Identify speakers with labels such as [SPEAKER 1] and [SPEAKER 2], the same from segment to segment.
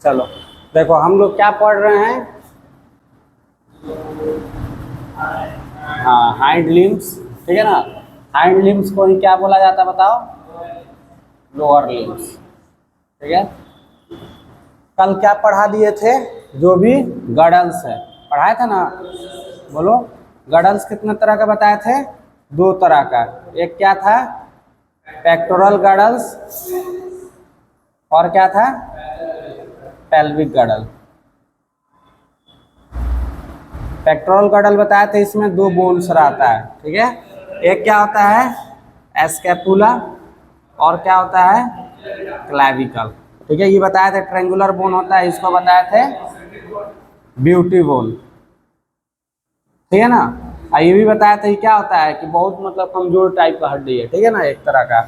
[SPEAKER 1] चलो देखो हम लोग क्या पढ़ रहे हैं। हाँ, हाइंड लिम्स, ठीक है ना। हाइंड लिम्स को ही क्या बोला जाता है बताओ? लोअर लिम्स, ठीक है। कल क्या पढ़ा दिए थे? जो भी गडल्स है पढ़ाया था ना। बोलो, गडल्स कितने तरह का बताए थे? 2 तरह का। एक क्या था? पेक्टोरल गडल्स, और क्या था? पेल्विक गडल। पेक्टोरल गडल बताया था, इसमें 2 बोन्स रहता है, ठीक है। एक क्या होता है? एस्केपुला, और क्या होता है? क्लैविकल, ठीक है। ये बताया था ट्रेंगुलर बोन होता है, इसको बताया थे ब्यूटी बोन, ठीक है ना। ये भी बताया था क्या होता है कि बहुत मतलब कमजोर टाइप का हड्डी है, ठीक है ना, एक तरह का।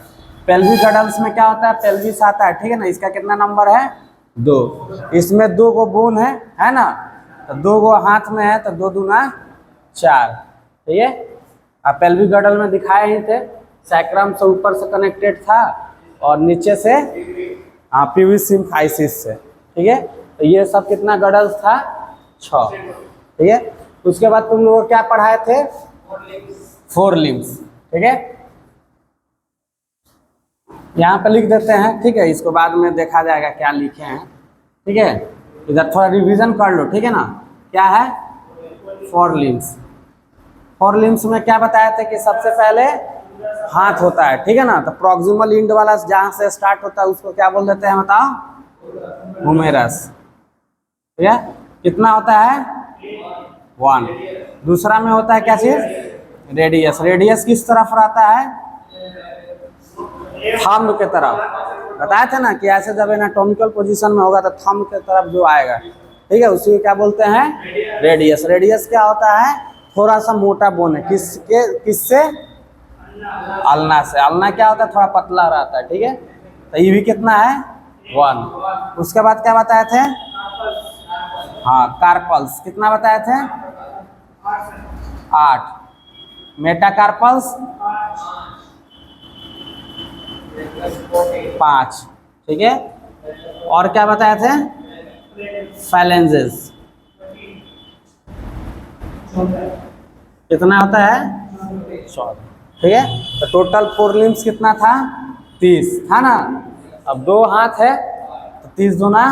[SPEAKER 1] पेल्विक गडल्स में क्या होता है? पेल्विस आता है, ठीक है ना। इसका कितना नंबर है? 2। इसमें 2 गो बोन है ना। तो 2 गो हाथ में है, तो 2 दूना 4, ठीक है। अब पेल्विक गडल में दिखाए ही थे, सैक्रम से ऊपर से कनेक्टेड था और नीचे से प्यूबिस सिम्फाइसिस से, ठीक है। तो ये सब कितना गडल्स था? 6, ठीक है। उसके बाद तुम लोग क्या पढ़ाए थे? 4 लिम्स, ठीक है। यहाँ पे लिख देते हैं, ठीक है। इसको बाद में देखा जाएगा क्या लिखे हैं, ठीक है। इधर थोड़ा रिवीजन कर लो, ठीक है ना। क्या है? 4 लिम्स। 4 लिम्स में क्या बताया था कि सबसे पहले हाथ होता है, ठीक है ना। तो प्रॉक्सिमल इंड वाला जहाँ से स्टार्ट होता है उसको क्या बोल देते हैं बताओ? हुमेरस, ठीक है। कितना होता है? 1। दूसरा में होता है क्या चीज? रेडियस। रेडियस किस तरफ रहता है? थंब के तरफ। बताया था ना कि ऐसे जब एनाटॉमिकल पोजीशन में होगा तो थंब के तरफ जो आएगा, ठीक है, उसी को क्या बोलते हैं? रेडियस। रेडियस क्या होता है? थोड़ा सा मोटा बोन है, किससे? अल्ना से। अल्ना क्या होता है? थोड़ा पतला रहता है, ठीक है। तो ये भी कितना है? 1। उसके बाद क्या बताए थे? हाँ, कार्पल्स कितना बताए थे? 8। मेटाकार्पल्स 5, ठीक है। और क्या बताए थे? फैलेंजेस कितना होता है? 100, ठीक है। तो टोटल 4 लिम्स कितना था? 30 था ना। अब 2 हाथ है तो 30 दूना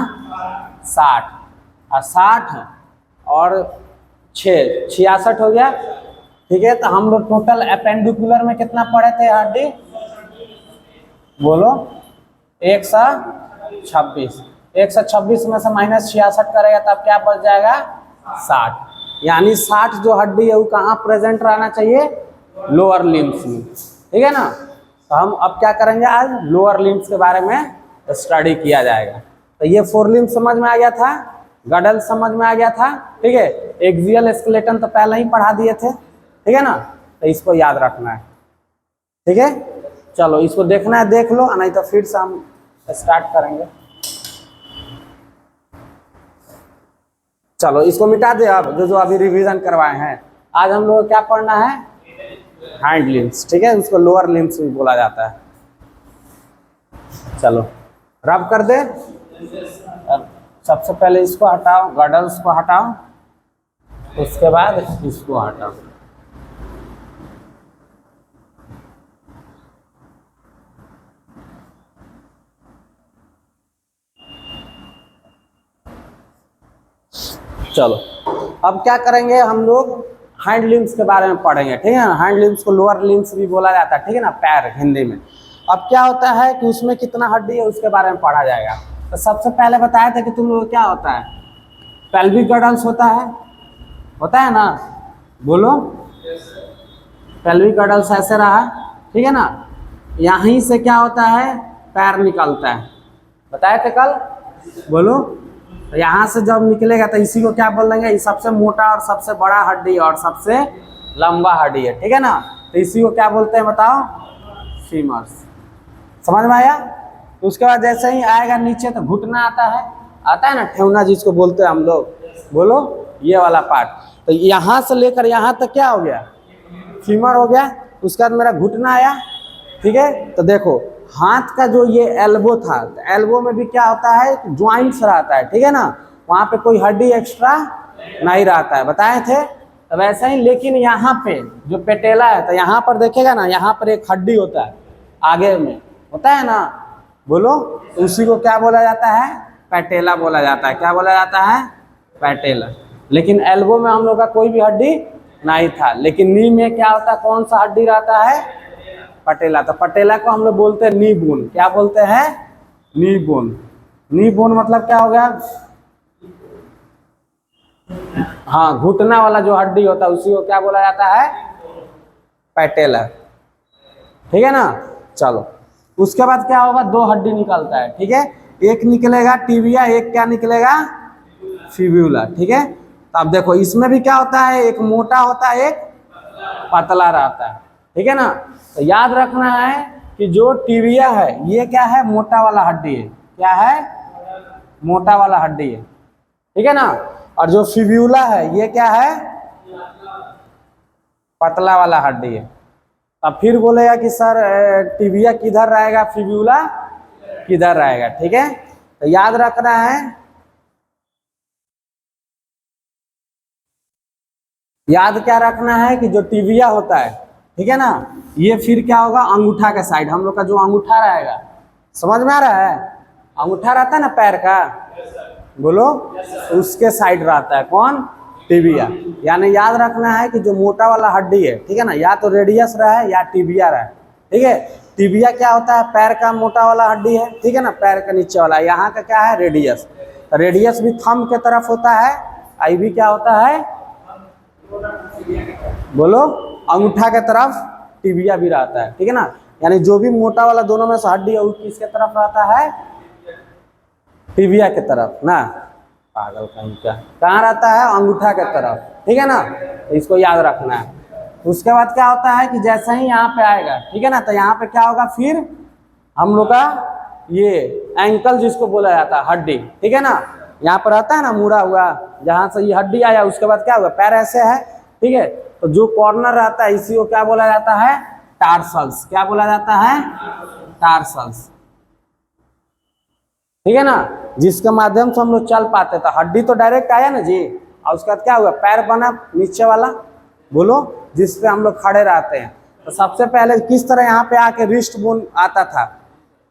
[SPEAKER 1] 60, और 60 और 6 66 हो गया, ठीक है। तो हम लोग टोटल एपेंडिकुलर में कितना पढ़े थे हड्डी? बोलो, 126। 126 में से -66 करेगा तब क्या बच जाएगा? 60। यानी 60 जो हड्डी है वो कहाँ प्रेजेंट रहना चाहिए? लोअर लिम्स में, ठीक है ना। तो हम अब क्या करेंगे? आज लोअर लिम्स के बारे में स्टडी किया जाएगा। तो ये 4 लिम्स समझ में आ गया था, गडल समझ में आ गया था, ठीक है। एक्सियल स्केलेटन तो पहले ही पढ़ा दिए थे, ठीक है ना। तो इसको याद रखना है, ठीक है। चलो इसको देखना है देख लो, नहीं तो फिर से हम स्टार्ट करेंगे। चलो इसको मिटा दे। अब जो अभी रिवीजन करवाए हैं, आज हम लोग क्या पढ़ना है? हाइंड लिम्स, ठीक है। उसको लोअर लिम्स भी बोला जाता है। चलो रब कर दे। अब सबसे पहले इसको हटाओ, गडल्स को हटाओ, उसके बाद इसको हटाओ। चलो अब क्या करेंगे हम लोग? हैंड लिम्स के बारे में पढ़ेंगे, ठीक है ना। हैंड लिम्स को लोअर लिम्स भी बोला जाता है, ठीक है ना, पैर हिंदी में। अब क्या होता है कि उसमें कितना हड्डी है उसके बारे में पढ़ा जाएगा। तो सबसे पहले बताया था कि तुम लोग क्या होता है? पेल्विक गडल्स होता है ना। बोलो, पेल्विक गडल्स ऐसे रहा, ठीक है ना। यहीं से क्या होता है? पैर निकलता है, बताए थे कल। बोलो, तो यहाँ से जब निकलेगा तो इसी को क्या बोल देंगे? ये सबसे मोटा और सबसे बड़ा हड्डी और सबसे लंबा हड्डी है, ठीक है ना। तो इसी को क्या बोलते हैं बताओ? फीमर्स। समझ में आया? तो उसके बाद जैसे ही आएगा नीचे तो घुटना आता है ना, ठेवना जिसको बोलते हैं हम लोग। बोलो, ये वाला पार्ट। तो यहाँ से लेकर यहाँ तक क्या हो गया? फीमर हो गया। उसके बाद मेरा घुटना आया, ठीक है। तो देखो हाथ का जो ये एल्बो था, तो एल्बो में भी क्या होता है, ज्वाइंट्स रहता है, ठीक है ना, वहाँ पे कोई हड्डी एक्स्ट्रा नहीं रहता है, बताए थे। तो वैसे ही लेकिन यहाँ पे जो पेटेला है, तो यहाँ पर देखेगा ना, यहाँ पर एक हड्डी होता है आगे में, होता है ना, बोलो, उसी को क्या बोला जाता है, पेटेला बोला जाता है। क्या बोला जाता है, पेटेला। लेकिन एल्बो में हम लोग का कोई भी हड्डी नहीं था, लेकिन नी में क्या होता है, कौन सा हड्डी रहता है, पटेला। तो पटेला को हम लोग बोलते हैं नी बोन। क्या बोलते हैं, नी बोन। नी बोन मतलब क्या हो गया, हाँ, घुटना वाला जो हड्डी होता है उसी को क्या बोला जाता है, पेटेला, ठीक है ना। चलो, उसके बाद क्या होगा, दो हड्डी निकलता है, ठीक है, एक निकलेगा टिबिया, एक क्या निकलेगा, फिब्यूला, ठीक है। तो अब देखो इसमें भी क्या होता है, एक मोटा होता है, एक पतला रहता है, ठीक है ना। तो याद रखना है कि जो टिबिया है ये क्या है, मोटा वाला हड्डी है, क्या है, मोटा वाला हड्डी है, ठीक है ना। और जो फिब्यूला है ये क्या है, पतला वाला हड्डी है। अब फिर बोलेगा कि सर टिबिया किधर रहेगा, फिब्यूला किधर रहेगा, ठीक है। तो याद रखना है, याद क्या रखना है कि जो टिबिया होता है, ठीक है ना, ये फिर क्या होगा, अंगूठा का साइड, हम लोग का जो अंगूठा रहेगा, समझ में आ रहा है, अंगूठा रहता है ना पैर का, बोलो, उसके साइड रहता है कौन, टिबिया। यानी याद रखना है कि जो मोटा वाला हड्डी है, ठीक है ना, या तो रेडियस रहे या टिबिया रहे, ठीक है। टिबिया क्या होता है, पैर का मोटा वाला हड्डी है, ठीक है ना, पैर का नीचे वाला, यहाँ का क्या है, रेडियस। रेडियस भी थंब के तरफ होता है, आई भी क्या होता है, बोलो, अंगूठा के तरफ टिबिया भी रहता है, ठीक है ना। यानी जो भी मोटा वाला दोनों में से हड्डी है वो किसके तरफ रहता है, टिबिया के तरफ ना, पागल कहीं का, कहाँ रहता है, अंगूठा के तरफ, ठीक है ना। तो इसको याद रखना है। उसके बाद क्या होता है कि जैसे ही यहाँ पे आएगा, ठीक है ना, तो यहाँ पे क्या होगा, फिर हम लोग का ये एंकल जिसको बोला जाता है, हड्डी, ठीक है ना, यहाँ पर रहता है ना मुड़ा हुआ, जहाँ से ये हड्डी आया उसके बाद क्या हुआ, पैर ऐसे है, ठीक है। तो जो कॉर्नर रहता है इसी को क्या बोला जाता है, टार्सल्स। क्या बोला जाता है, टार्सल्स, ठीक है ना, जिसके माध्यम से हम लोग चल पाते थे। हड्डी तो डायरेक्ट आया ना जी, और उसके बाद क्या हुआ, पैर बना नीचे वाला, बोलो, जिस पे हम लोग खड़े रहते हैं। तो सबसे पहले किस तरह यहाँ पे आके रिस्ट बोन आता था,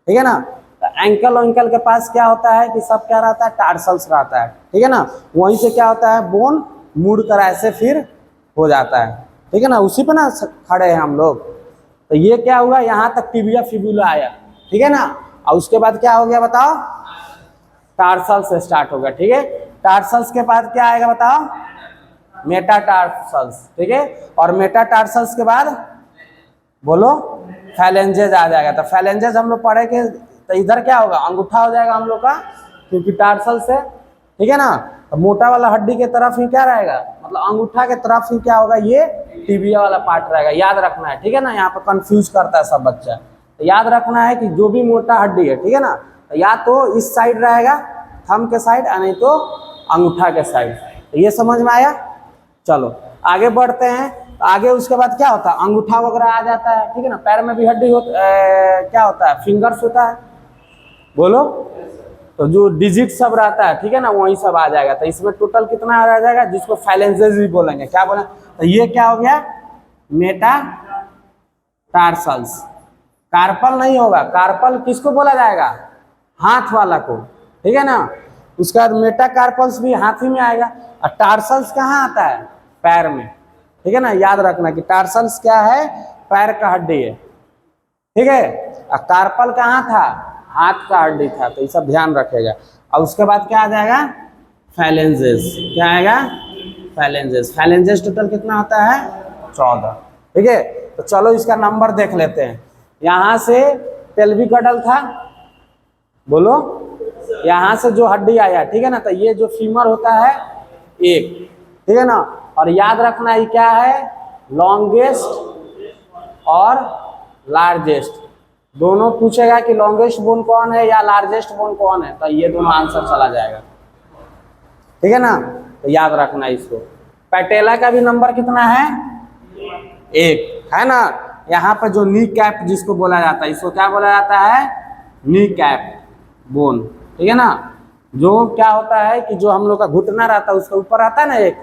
[SPEAKER 1] ठीक है ना। तो एंकल वंकल के पास क्या होता है कि सब क्या रहता है, टार्सल्स रहता है, ठीक है ना। वहीं से क्या होता है, बोन मुड़ कर ऐसे फिर हो जाता है, ठीक है ना, उसी पे ना खड़े हैं हम लोग। तो ये क्या हुआ, यहाँ तक टिबिया फिब्यूला आया, ठीक है ना। और उसके बाद क्या हो गया बताओ, टार्सल से स्टार्ट हो गया, ठीक है। टार्सल्स के बाद क्या आएगा बताओ, मेटाटार्सल्स, ठीक है। और मेटाटार्सल्स के बाद बोलो, फैलेंजेज आ जाएगा। तो फैलेंजेज हम लोग पढ़े के, तो इधर क्या होगा, अंगूठा हो जाएगा हम लोग का, क्योंकि टार्सल से, ठीक है ना। तो मोटा वाला हड्डी के तरफ ही क्या रहेगा, मतलब अंगूठा के तरफ ही क्या होगा, ये टिबिया वाला पार्ट रहेगा, याद रखना है, ठीक है ना। यहाँ पर कंफ्यूज करता है सब बच्चा। तो याद रखना है कि जो भी मोटा हड्डी है, ठीक है ना, तो या तो इस साइड रहेगा, थंब के साइड, या नहीं तो अंगूठा के साइड। तो ये समझ में आया। चलो आगे बढ़ते हैं। तो आगे उसके बाद क्या होता है, अंगूठा वगैरह आ जाता है, ठीक है ना। पैर में भी हड्डी क्या होता है, फिंगर्स होता है, बोलो। तो जो डिजिट सब रहता है, ठीक है ना, वही सब आ जाएगा। तो इसमें टोटल कितना आ जाएगा, जिसको फैलेंजेस भी बोलेंगे, क्या बोले। तो ये क्या हो गया, मेटाटार्सल्स। कार्पल नहीं होगा, कार्पल किसको बोला जाएगा, हाथ वाला को, ठीक है ना। उसके बाद मेटाकार्पल्स भी हाथ ही में आएगा। और टार्सल्स कहाँ आता है, पैर में, ठीक है ना। याद रखना कि टार्सल्स क्या है, पैर का हड्डी है, ठीक है। और कार्पल कहाँ था, हाथ का हड्डी था। तो ये सब ध्यान रखेगा। और उसके बाद क्या आ जाएगा, फैलेंजेस। क्या आएगा, फैलेंजेस। फैलेंजेस टोटल कितना होता है, 14, ठीक है। तो चलो इसका नंबर देख लेते हैं। यहाँ से पेल्विक गिल्डल था, बोलो, यहाँ से जो हड्डी आया, ठीक है ना। तो ये जो फीमर होता है एक, ठीक है ना। और याद रखना ये क्या है, लॉन्गेस्ट और लार्जेस्ट। दोनों पूछेगा कि लॉन्गेस्ट बोन कौन है या लार्जेस्ट बोन कौन है, तो ये दोनों आंसर चला जाएगा, ठीक है ना। तो याद रखना इसको। पैटेला का भी नंबर कितना है, एक है ना। यहाँ पे जो नी कैप जिसको बोला जाता है, इसको क्या बोला जाता है? नी कैप बोन, ठीक है ना। जो क्या होता है कि जो हम लोग का घुटना रहता है उसके ऊपर आता है ना एक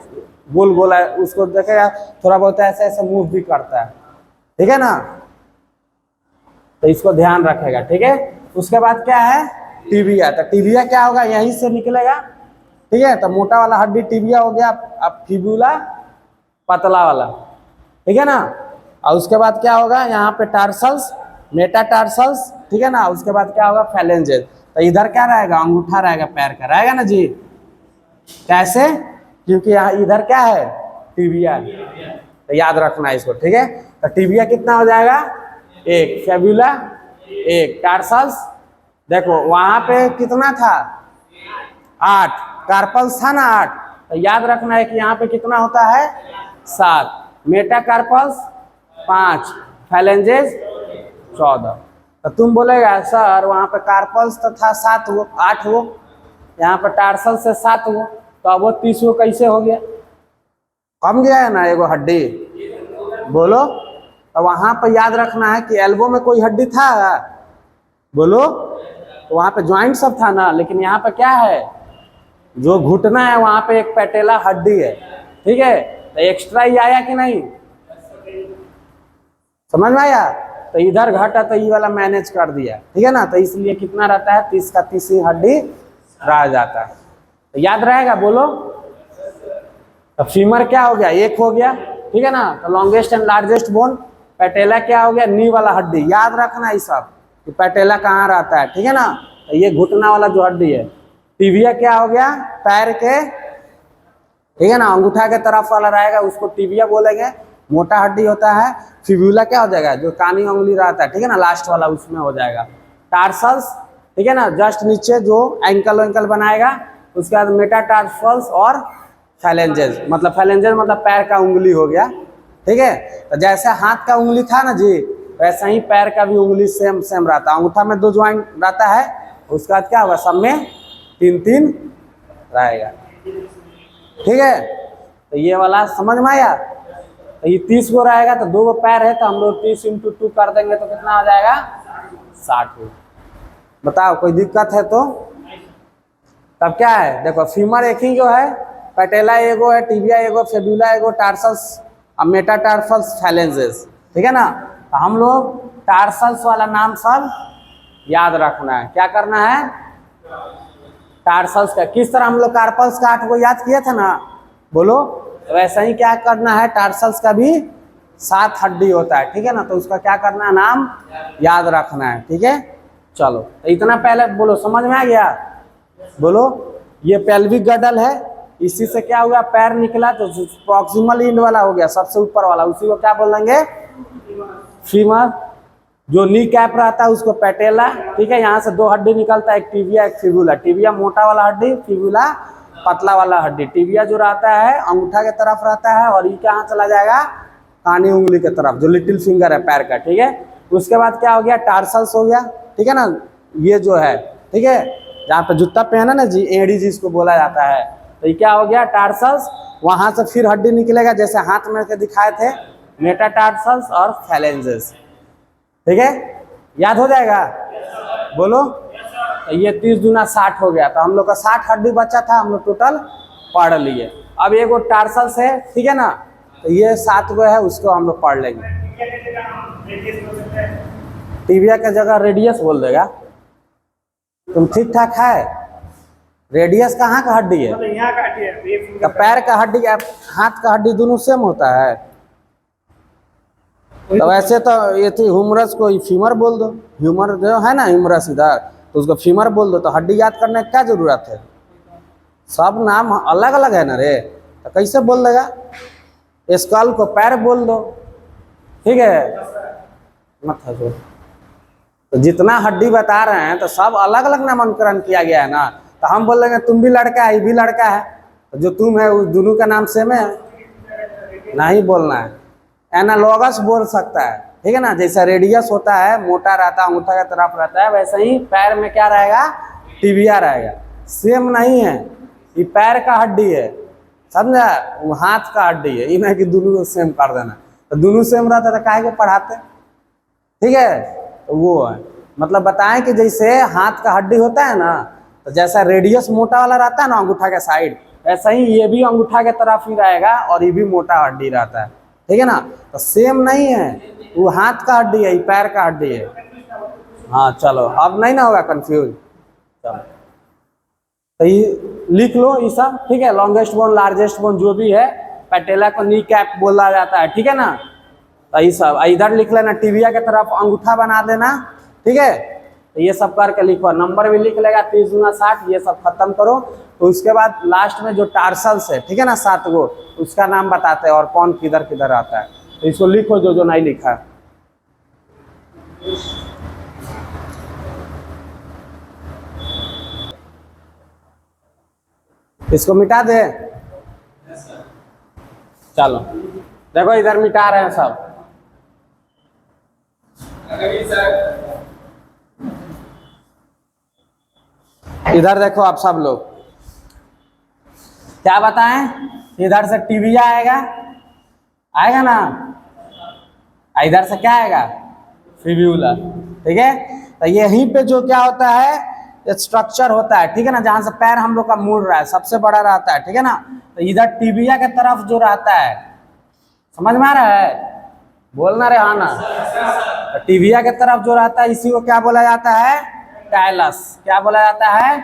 [SPEAKER 1] गोल गोल है, उसको देखेगा थोड़ा बहुत ऐसे ऐसे मूव भी करता है, ठीक है ना। तो इसको ध्यान रखेगा, ठीक है। उसके बाद क्या है? टिबिया। तो टिबिया क्या होगा? यहीं से निकलेगा, ठीक है। तो मोटा वाला हड्डी टिबिया हो गया, अब फिबुला पतला वाला, ठीक है ना। और उसके बाद क्या होगा? यहाँ पे टार्सल्स, मेटाटार्सल्स, ठीक है ना। उसके बाद क्या होगा? फैलेंजेस। तो इधर क्या रहेगा? अंगूठा रहेगा पैर का, रहेगा ना जी। कैसे? क्योंकि यहाँ इधर क्या है? टिबिया। तो याद रखना है इसको, ठीक है। तो टिबिया कितना हो जाएगा? एक, फेबुला एक, टार्सल्स देखो वहां पे कितना था? 8, कार्पल्स था ना 8। तो याद रखना है कि यहाँ पे कितना होता है? 7, मेटाकार्पल्स 5, फैलेंजेस 14। तो तुम बोलेगा सर वहाँ पे कार्पल्स तो था 7 गो 8 गो, यहाँ पे टार्सल से 7 गो, तो अब वो 30 गो कैसे हो गया? कम गया है ना एगो हड्डी, बोलो। तो वहाँ पे याद रखना है कि एल्बो में कोई हड्डी था, बोलो। तो वहाँ पे ज्वाइंट सब था ना, लेकिन यहाँ पे क्या है? जो घुटना है वहाँ पे एक पैटेला हड्डी है, ठीक है। तो एक्स्ट्रा ही आया कि नहीं? समझ में आया? तो इधर घटा तो ये वाला मैनेज कर दिया, ठीक है ना। तो इसलिए कितना रहता है? 30 का 30 ही हड्डी रह जाता है। तो याद रहेगा, बोलो। तो फीमर क्या हो गया? एक हो गया, ठीक है ना। तो लॉन्गेस्ट एंड लार्जेस्ट बोन, पैटेला क्या हो गया? नी वाला हड्डी। याद रखना ये सब कि पैटेला कहाँ रहता है, ठीक है ना। तो ये घुटना वाला जो हड्डी है। टिबिया क्या हो गया? पैर के, ठीक है ना, अंगूठा के तरफ वाला रहेगा, उसको टिबिया बोलेंगे, मोटा हड्डी होता है। फिब्यूला क्या हो जाएगा? जो कानी उंगली रहता है, ठीक है ना, लास्ट वाला, उसमें हो जाएगा। टार्सल्स, ठीक है ना, जस्ट नीचे जो एंकल वैंकल बनाएगा। उसके बाद मेटाटार्सल्स और फैलेंजेस, मतलब फैलेंजेस मतलब पैर का उंगली हो गया, ठीक है। तो जैसे हाथ का उंगली था ना जी, वैसा ही पैर का भी उंगली सेम सेम रहता है। अंगूठा में 2 ज्वाइंट रहता है, उसके बाद क्या होगा? सब में 3-3 रहेगा, ठीक है। तो ये वाला समझ में आया? तो ये 30 गो रहेगा, तो 2 गो पैर है, तो हम लोग 30 × 2 कर देंगे तो कितना आ जाएगा? 60 गो। बताओ कोई दिक्कत है तो? तब क्या है? देखो फीमर एक ही जो है, पैटेला एगो है, टिबिया एगो, फेबुला एगो, टार्सल्स और मेटाटार्सल्स, फैलेंजेस, ठीक है ना। तो हम लोग टार्सल्स वाला नाम सब याद रखना है। क्या करना है? टार्सल्स का किस तरह हम लोग कार्पल्स का 8 गो याद किए थे ना, बोलो। वैसा ही क्या करना है? टार्सल्स का भी 7 हड्डी होता है, ठीक है ना। तो उसका क्या करना है? नाम याद रखना है, ठीक है। चलो तो इतना पहले बोलो, समझ में आ गया? बोलो। ये पेल्विक गडल है, इसी से क्या हुआ? पैर निकला, तो प्रॉक्सिमल इंड वाला हो गया, सबसे ऊपर वाला, उसी को क्या बोलेंगे? फीमर। जो नी कैप रहता है उसको पैटेला, ठीक है। यहाँ से 2 हड्डी निकलता है, एक टिबिया एक फिबुला। टिबिया मोटा वाला हड्डी, फिबुला पतला वाला हड्डी। टिबिया जो रहता है अंगूठा के तरफ रहता है, और ये कहाँ चला जाएगा? कानी उंगली के तरफ, जो लिटिल फिंगर है पैर का, ठीक है। उसके बाद क्या हो गया? टार्सल्स हो गया, ठीक है ना। ये जो है, ठीक है, जहाँ पे जूता पहना ना जी, एड़ी जिसको बोला जाता है, तो ये क्या हो गया? टार्सल्स। वहां से फिर हड्डी निकलेगा, जैसे हाथ में के दिखाए थे, मेटाटार्सल्स और फैलेंजेस, ठीक है। याद हो जाएगा, बोलो। तो ये 30 दूना 60 हो गया। तो हम लोग का 60 हड्डी बचा था, हम लोग टोटल पढ़ लिए। अब ये वो टार्सल्स है, ठीक है ना। तो ये 7 गो है, उसको हम लोग पढ़ लेंगे। टिबिया का जगह रेडियस बोल देगा। तुम ठीक ठाक है? रेडियस कहाँ का हड्डी है? तो पैर का हड्डी, हाथ का हड्डी दोनों सेम होता है। तो वैसे तो ये थी ह्यूमरस को फीमर बोल दो, ह्यूमर जो है ना ह्यूमरस इधर, तो उसको फीमर बोल दो। तो हड्डी याद करने की क्या जरूरत है? सब नाम अलग अलग है ना रे, तो कैसे बोल देगा? स्कल को पैर बोल दो, ठीक है। मत हंसो। तो जितना हड्डी बता रहे हैं तो सब अलग अलग नामकरण किया गया है ना। तो हम बोल देंगे तुम भी लड़का है, ये भी लड़का है, तो जो तुम है उस दोनों का नाम सेम है, नहीं बोलना है। एनालॉगस बोल सकता है, ठीक है ना। जैसा रेडियस होता है, मोटा रहता है, अंगूठा की तरफ रहता है, वैसे ही पैर में क्या रहेगा? टिबिया रहेगा। सेम नहीं है, ये पैर का हड्डी है, समझा? वो हाथ का हड्डी है, ये नहीं कि दोनों को सेम कर देना। तो दोनों सेम रहता तो काहे को पढ़ाते? ठीक है, तो वो है मतलब बताएं कि जैसे हाथ का हड्डी होता है ना, तो जैसा रेडियस मोटा वाला रहता है ना अंगूठा के साइड, ऐसा ही ये भी अंगूठा के तरफ ही रहेगा और ये भी मोटा हड्डी रहता है, ठीक है ना। तो सेम नहीं है, वो हाथ का हड्डी है, ये पैर का हड्डी है। हाँ चलो, अब नहीं ना होगा कंफ्यूज। चलो तो ये लिख लो ये सब, ठीक है। लॉन्गेस्ट बोन, लार्जेस्ट बोन जो भी है, पैटेला को नी कैप बोला जाता है, ठीक है ना। तो ये सब इधर लिख लेना, टिबिया के तरफ अंगूठा बना देना, ठीक है। तो ये सब करके लिखो, नंबर भी लिख लेगा 30 गुना 60, ये सब खत्म करो। तो उसके बाद लास्ट में जो टार्सल्स है, ठीक है ना, 7 गो, उसका नाम बताते हैं और कौन किधर किधर आता है। तो इसको लिखो जो जो नहीं लिखा। इसको मिटा दे। चलो देखो इधर मिटा रहे हैं सब। इधर देखो आप सब लोग, क्या बताएं, इधर से टिबिया आएगा, आएगा ना, इधर से क्या आएगा, फिब्यूला, ठीक है। तो यहीं पे जो क्या होता है, स्ट्रक्चर होता है, ठीक है ना, जहां से पैर हम लोग का मुड़ रहा है, सबसे बड़ा रहता है, ठीक है ना। तो इधर टिबिया के तरफ जो रहता है, समझ में आ रहा है, बोलना रे हाँ ना। तो टिबिया के तरफ जो रहता है, इसी को क्या बोला जाता है, टाइलस। क्या बोला जाता है,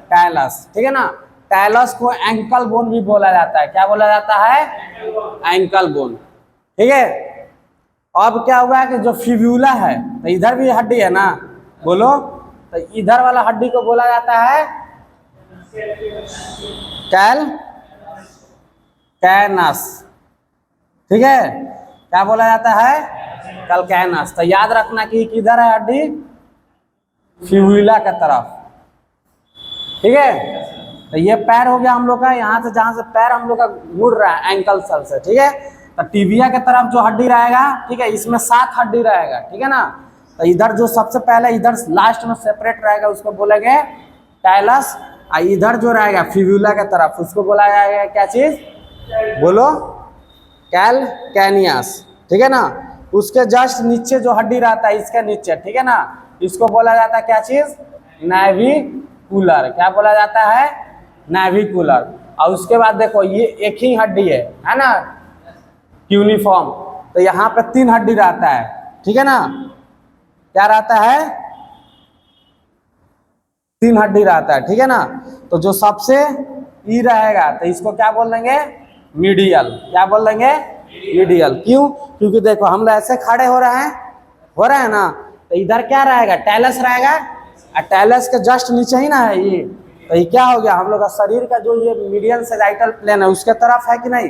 [SPEAKER 1] टाइलस, ठीक है ना। टाइलस को एंकल बोन भी बोला जाता है। क्या बोला जाता है, एंकल बोन, ठीक है। अब क्या हुआ कि जो फिब्यूला है, तो इधर भी हड्डी है ना, बोलो, तो इधर वाला हड्डी को बोला जाता है कैलकैनस, ठीक है। क्या बोला जाता है, कैलकैनस। तो याद रखना कि किधर है हड्डी, फिब्यूला के तरफ, ठीक है। तो ये पैर हो गया हम लोग का, यहाँ से जहाँ से पैर हम लोग का मुड़ रहा है एंकल सल से, ठीक है। तो टिबिया के तरफ जो हड्डी रहेगा, ठीक है, इसमें 7 हड्डी रहेगा, ठीक है ना। तो इधर जो सबसे पहले इधर लास्ट में सेपरेट रहेगा उसको बोलेंगे टाइलस, और इधर जो रहेगा फिब्यूला के तरफ उसको बोला जाएगा क्या चीज, बोलो, कैलकैनियस, ठीक है ना। उसके जस्ट नीचे जो हड्डी रहता है, इसके नीचे, ठीक है ना, इसको बोला जाता है क्या चीज, नाभिकुलर। क्या बोला जाता है, नाभिकुलर। और उसके बाद देखो ये एक ही हड्डी है ना, यूनिफॉर्म। तो यहाँ पे 3 हड्डी रहता है, ठीक है ना। क्या रहता है, 3 हड्डी रहता है, ठीक है ना। तो जो सबसे ई रहेगा, तो इसको क्या बोल देंगे, मीडियल। क्या बोल देंगे, मीडियल। क्यों, क्योंकि देखो हम लोग ऐसे खड़े हो रहे हैं ना, तो इधर क्या रहेगा, टाइलस रहेगा, और टाइलस के जस्ट नीचे ही ना है ये। तो ये क्या हो गया, हम लोग का शरीर का जो ये मीडियन सेजाइटल प्लेन है उसके तरफ है कि नहीं,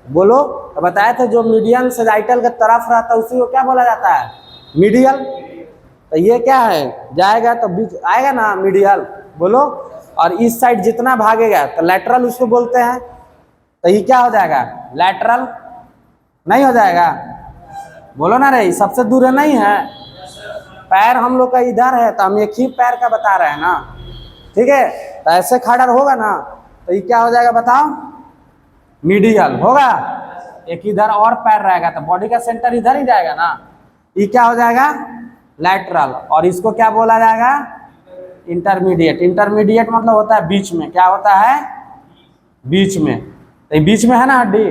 [SPEAKER 1] बोलो। तो बताए थे जो मीडियन सेजाइटल के तरफ रहता है उसी को क्या बोला जाता है, मीडियल। तो ये क्या है, जाएगा तो बीच आएगा ना, मीडियल, बोलो। और इस साइड जितना भागेगा तो लैटरल उसको बोलते हैं। तो ये क्या हो जाएगा, लैटरल नहीं हो जाएगा, बोलो ना रे, सबसे दूर है नहीं है। पैर हम लोग का इधर है, तो हम एक ही पैर का बता रहे हैं ना, ठीक है। तो ऐसे खड़ा होगा ना, तो ये क्या हो जाएगा बताओ, मीडियल होगा। एक इधर और पैर रहेगा, तो बॉडी का सेंटर इधर ही जाएगा ना, ये क्या हो जाएगा, लैटरल। और इसको क्या बोला जाएगा, इंटरमीडिएट। इंटरमीडिएट मतलब होता है बीच में। क्या होता है, बीच में। तो बीच में है ना हड्डी,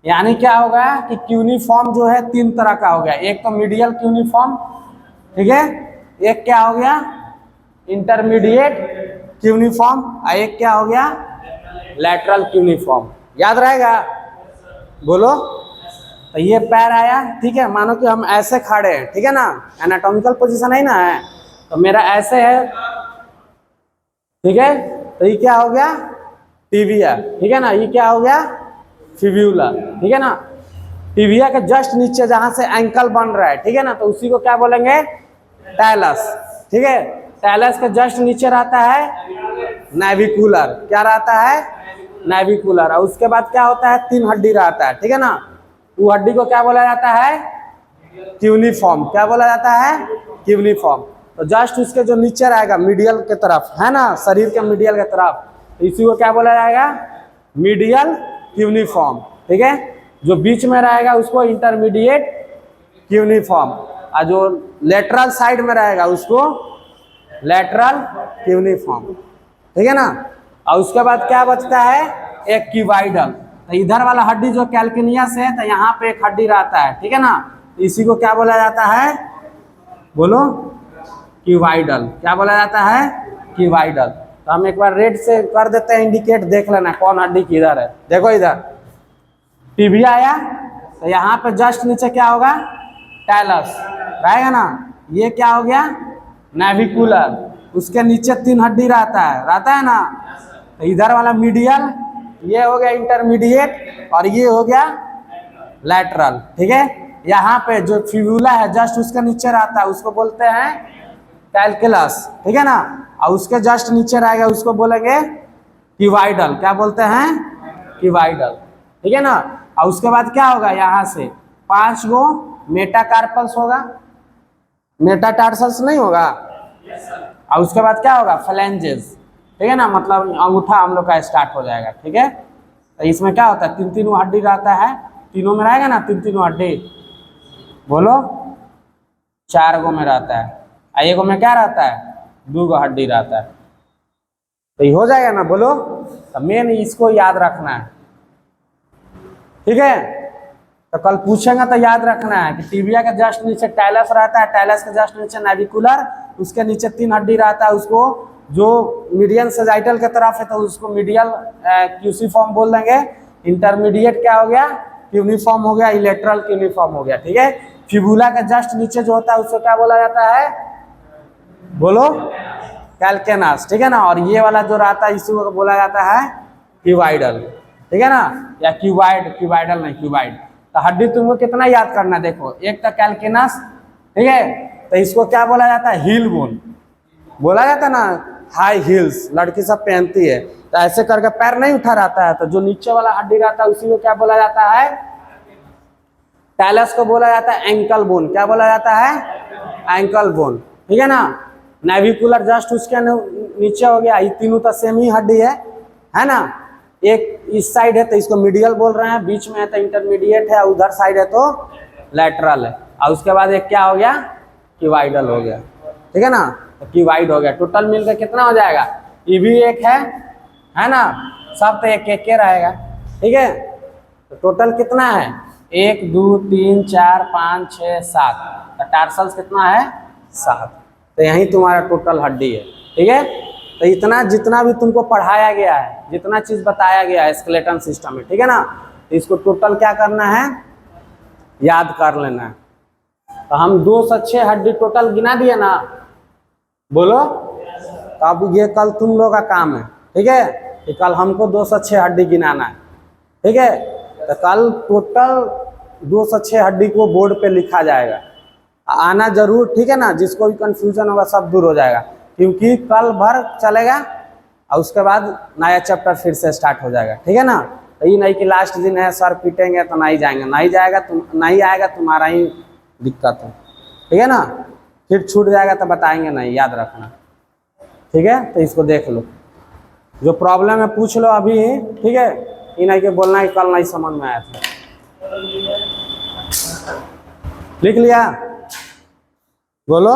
[SPEAKER 1] यानी क्या होगा कि क्यूनिफॉर्म जो है 3 तरह का हो गया। एक तो मीडियल क्यूनिफॉर्म, ठीक है, एक क्या हो गया, इंटरमीडिएट क्यूनिफॉर्म, और एक क्या हो गया, लैटरल क्यूनिफॉर्म। याद रहेगा, बोलो। तो ये पैर आया, ठीक है, मानो कि हम ऐसे खड़े हैं, ठीक है ना, एनाटॉमिकल पोजीशन है ना, है तो मेरा ऐसे है, ठीक है। तो ये क्या हो गया, टिबिया, ठीक है ना। ये क्या हो गया, फिब्यूला, ठीक है ना। टिबिया के जस्ट नीचे जहां से एंकल बन रहा है, ठीक है ना, तो उसी को क्या बोलेंगे, टाइलस, ठीक है। टाइलस के जस्ट नीचे रहता है नाभिकुलर। क्या रहता है, नाभिकुलर। और उसके बाद क्या होता है, 3 हड्डी रहता है, ठीक है ना। वो हड्डी को क्या बोला जाता है, क्यूनिफॉर्म। क्या बोला जाता है, क्यूनिफॉर्म। तो जस्ट उसके जो नीचे रहेगा मीडियल के तरफ, है ना, शरीर के मीडियल के तरफ, तो इसी को क्या बोला जाएगा, मीडियल क्यूनिफॉर्म, ठीक है। जो बीच में रहेगा उसको इंटरमीडिएट क्यूनिफॉर्म, और जो लेटरल साइड में रहेगा उसको लेटरल क्यूनिफॉर्म, ठीक है ना। और उसके बाद क्या बचता है, एक क्यूबाइडल। तो इधर वाला हड्डी जो कैल्किनियस है तो यहाँ पे एक हड्डी रहता है, ठीक है ना। इसी को क्या बोला जाता है, बोलो, क्यूबाइडल। क्या बोला जाता है, क्यूबाइडल। तो हम एक बार रेड से कर देते हैं इंडिकेट, देख लेना कौन हड्डी किधर है। देखो इधर टिबिया आया तो यहाँ पे जस्ट नीचे क्या होगा, टैलस रहेगा ना। ये क्या हो गया, नेविकुलर। उसके नीचे 3 हड्डी रहता है ना। तो इधर वाला मीडियल, ये हो गया इंटरमीडिएट, और ये हो गया लैटरल, ठीक है। यहाँ पे जो फिब्यूला है जस्ट उसके नीचे रहता है, उसको बोलते हैं कैलकुलस, ठीक है ना। और उसके जस्ट नीचे रहेगा उसको बोलेंगे क्यूबाइडल। क्या बोलते हैं, क्यूबाइडल, ठीक है ना। और उसके बाद क्या होगा, यहाँ से 5 गो मेटाकार्पल्स होगा, मेटाटार्सल्स नहीं होगा। और उसके बाद क्या होगा, फ्लैंजेस, ठीक है ना, मतलब अंगूठा हम लोग का स्टार्ट हो जाएगा, ठीक है। तो इसमें क्या होता है, 3 हड्डी रहता है, तीनों में रहेगा ना 3 हड्डी, बोलो 4 गो में रहता है। और 1 गो में क्या रहता है, 2 गो हड्डी रहता है। तो ये हो जाएगा ना, बोलो। तो मेन इसको याद रखना है, ठीक है। तो कल पूछेंगे तो याद रखना है कि टिबिया के जस्ट नीचे टैलस रहता है, टैलस के जस्ट नीचे नेविकुलर, उसके नीचे 3 हड्डी रहता है, उसको जो मीडियन सेजाइटल के तरफ है तो उसको मीडियल क्यूसिफॉर्म बोल देंगे। इंटरमीडिएट क्या हो गया, क्यूनिफॉर्म हो गया, इलेक्ट्रल क्यूनिफॉर्म हो गया, ठीक है। फिबुला के जस्ट नीचे जो होता है उसको क्या बोला जाता है, बोलो, कैल्केनस, ठीक है ना। और ये वाला जो रहता है इसी को बोला जाता है क्यूबाइडल, ठीक है ना, या क्यूबाइडल नहीं, क्यूबाइड। तो हड्डी तुमको कितना याद करना है, देखो, एक तो कैल्केनस, ठीक है। तो इसको क्या बोला जाता है, हील बोन बोला जाता है ना, हाई हील्स लड़की सब पहनती है। तो ऐसे करके पैर नहीं उठा रहता है, तो जो नीचे वाला हड्डी रहता है उसी को क्या बोला जाता है, टैलस को बोला जाता है एंकल बोन। क्या बोला जाता है, एंकल बोन, ठीक है ना। नेविकुलर जस्ट उसके नीचे हो गया। ये तीनों तो सेम ही हड्डी है ना। एक इस साइड है तो इसको मीडियल बोल रहे हैं, बीच में है तो इंटरमीडिएट है, उधर साइड है तो लैटरल है। और उसके बाद एक क्या हो गया, क्यूबाइडल हो गया, ठीक है ना। तो क्यूबाइड हो गया। टोटल मिलकर कितना हो जाएगा, ये भी एक है ना, सब तो एक एक के रहेगा, ठीक है। तो टोटल कितना है, 1 2 3 4 5 6 7। तो टार्सल्स कितना है, 7। तो यही तुम्हारा टोटल हड्डी है, ठीक है। तो इतना जितना भी तुमको पढ़ाया गया है, जितना चीज बताया गया है स्केलेटन सिस्टम में, ठीक है ना, तो इसको टोटल क्या करना है, याद कर लेना है। तो हम 2 से 6 हड्डी टोटल गिना दिए ना, बोलो। तो अब ये कल तुम लोग का काम है, ठीक है, कि कल हमको 2 से 6 हड्डी गिनाना है, ठीक है। तो कल टोटल 2 से 6 हड्डी को बोर्ड पे लिखा जाएगा, आना जरूर, ठीक है ना। जिसको भी कंफ्यूजन होगा सब दूर हो जाएगा, क्योंकि कल भर चलेगा और उसके बाद नया चैप्टर फिर से स्टार्ट हो जाएगा, ठीक है ना। तो ये नहीं कि लास्ट दिन है सर पीटेंगे तो नहीं जाएंगे, नहीं जाएगा, तुम नहीं आएगा, तुम्हारा ही दिक्कत है, ठीक है ना। फिर छूट जाएगा तो बताएंगे नहीं, याद रखना, ठीक है। तो इसको देख लो, जो प्रॉब्लम है पूछ लो अभी, ठीक है। ये नहीं कि बोलना है कल नहीं समझ में आया था। लिख लिया, बोलो।